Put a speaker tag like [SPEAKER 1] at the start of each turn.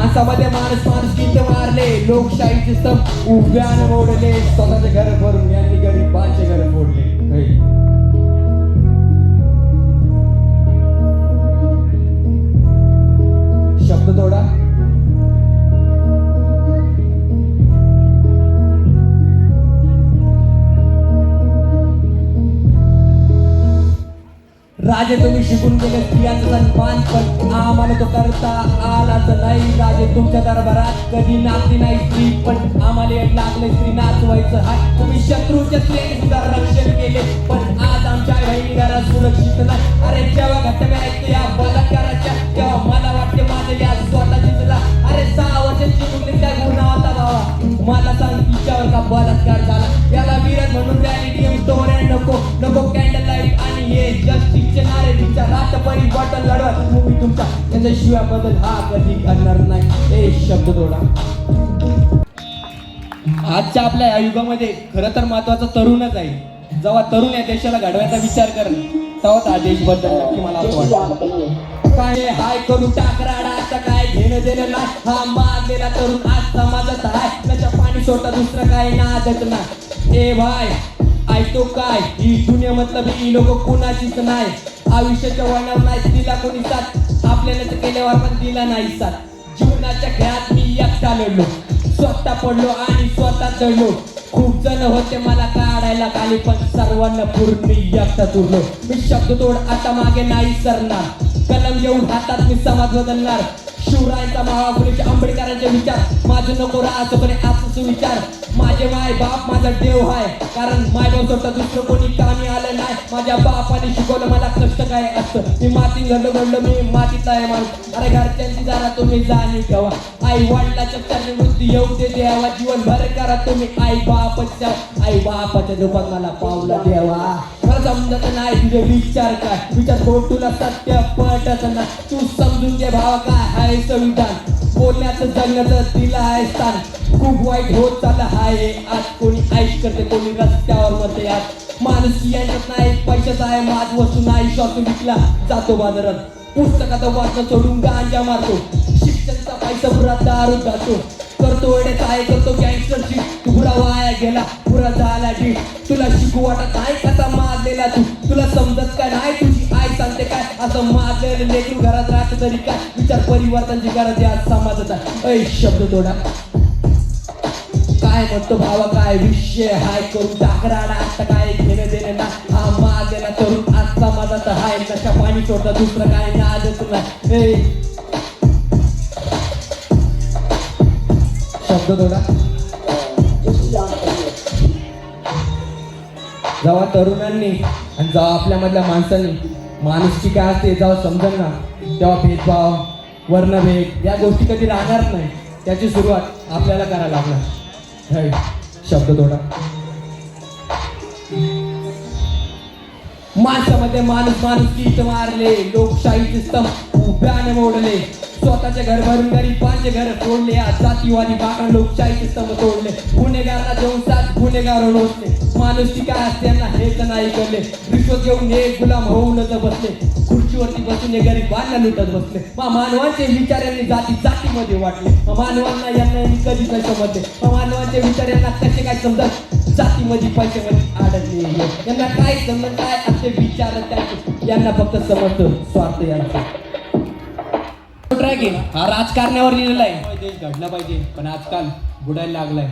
[SPEAKER 1] माणसामध्ये माणूस गीत मारले, लोकशाहीचे स्तंभ उभ्यानं मोडले, स्वतःचे घर भरून यांनी गरिबांचे घर फोडले. शब्द तोडा. राजे तुम्ही शिकून गेले स्त्रियांचा सन्मान, पण आम्हाला तो करता आलाच नाही. राजे तुमच्या दरबारात कधी नाचली नाही स्त्री, पण आम्हाला लागले स्त्री नाचवायचं हाय. तुम्ही शत्रूच्या स्त्रियांनी सुद्धा रक्षण केले, पण आज आमच्या बहिणी घरात सुरक्षित नाही. अरे जेव्हा घटना ऐकते या बलात्काराच्या, तेव्हा मला वाटते माझं या स्वतः जिंकला. अरे 6 वर्षांची मुलगी त्या गुन्हा होता बाबा, मला सांग तिच्यावर का बलात्कार झाला. याला विरोध म्हणून रॅली स्टोऱ्या नको नको, कॅन्डल लाईट आणि हे जस्टिसचे नारे विचारात परिवर्तन लढवत तुम्ही तुमचा, त्याच्याशिवाय बदल हा कधी घडणार नाही. ए शब्द तोडा. आजच्या आपल्या या युगामध्ये खरं तर महत्वाचं तरुणच आहे. जेव्हा तरुण या देशाला घडवायचा विचार करेल तेव्हा हा देश बदल नक्की, मला असं वाटतं. काय हाय करू टाकराडा, आता काय घेणं देणं नाही. हा मागलेला तरुण आज समाजात आहे, त्याच्या पाणी सोडता दुसरं काय नादच नाही. ए भाई ऐकतो काय, ही दुनिया मतलब ही लोक कुणाचीच नाही. आयुष्याच्या वळणावर नाही दिला कोणी साथ, आपल्याला तर केल्यावर पण दिला नाही साथ. जीवनाच्या खेळात मी एकटा लढलो, स्वतः पडलो आणि स्वतः चढलो. खूप जण होते मला काढायला खाली, पण सर्वांना पूर्ण एकटाच उरलो. मी शब्द तोड आता मागे नाही सरणार, कलम घेऊन हातात मी समाज बदलणार. शिवरायांचा महापुरुष आंबेडकरांचे विचार माझं नको राहायचं, पण आजच विचार. माझे माय बाप माझा देव आहे, कारण माय बाप सोडता दुसरं कोणी कामी आलं नाही. माझ्या बापाने शिकवलं मला कष्ट काय असतं, मी मातीत घडलो मी मातीत आहे माणूस. अरे घरच्यांची जरा तुम्ही जाणीव ठेवा, आई वडिलाच्या चरणी मृत्यू येऊ दे देवा. जीवन भर करा तुम्ही आई बापाच्या रूपात मला पावला देवा. मला समजत नाही तुझे विचार काय, विचार कोण तुला सत्य पटत नाही. तू समजून घे भावा काय आहे संविधान, बोलण्याचं जगण्याचं दिलं आहे स्थान. खूप वाईट होत चाललं आहे आज, कोणी ऐश करते कोणी रस्त्यावर मरते आज. माणूस यांच्यात नाही पैशाचा आहे माज, वस्तू नाही शॉपिंग विकला जातो बाजारात. पुस्तकाचा वाचन सोडून गांजा मारतो, शिक्षणचा पैसा पुरा दारू जातो. करतो एवढेच आहे करतो गँगस्टरची, तू पुरा वाया गेला पुरा झाला जी. तुला शिकू वाटत नाही कसा माजलेला तू, तुला समजत काय नाही तुझी आई सांगते काय. असं माजलेलं लेकरू घरात राहतं तरी काय, विचार परिवर्तनची गरज आहे आज समाजात आहे. ऐ शब्द तोडा. काय म्हणतो भावा काय विषय हाय करून टाकराडा, आता काय घेणं देणं ना. हा मागेला तरुण आज समाजात हाय, नशा पाणी सोडता दुसरं काय नादच नाही. शब्द तोडा. जेव्हा तरुणांनी आणि जेव्हा आपल्यामधल्या माणसांनी माणुसकी काय असते जेव्हा समजेल ना, तेव्हा भेदभाव वर्णभेद या गोष्टी कधी राहणार नाही. त्याची सुरुवात आपल्याला करायला लागणार. शब्द तोडा. माणसामध्ये माणूस गीत मारले, लोकशाहीचे स्तंभ उभ्याने मोडले, स्वतःचे घर भरून गरिबांचे घर फोडले. जातीवादी बाका लोकशाहीचे स्तंभ तोडले, गुन्हेगारांना देऊन साथ गुन्हेगार ओळखले. माणुसकी काय असते यांना हेच नाही कळले, रिश्वत घेऊन हे गुलाम होऊनच बसले. खुर्चीवरती बसून हे गरिबांना लुटत बसले. मानवांचे विचार यांनी जातीमध्ये वाटले, मानवांना यांना कधीच नाही समजले. मानवांचे विचार यांना कसे काय समजत, जातीमध्ये पैशामध्ये अडकले. यांना काय समजत काय असे विचार त्याचे, यांना फक्त समजतं स्वार्थ यांचा. हा राजकारणावर लिहिलेला आहे, देश घडला पाहिजे पण आजकाल बुडायला लागलाय.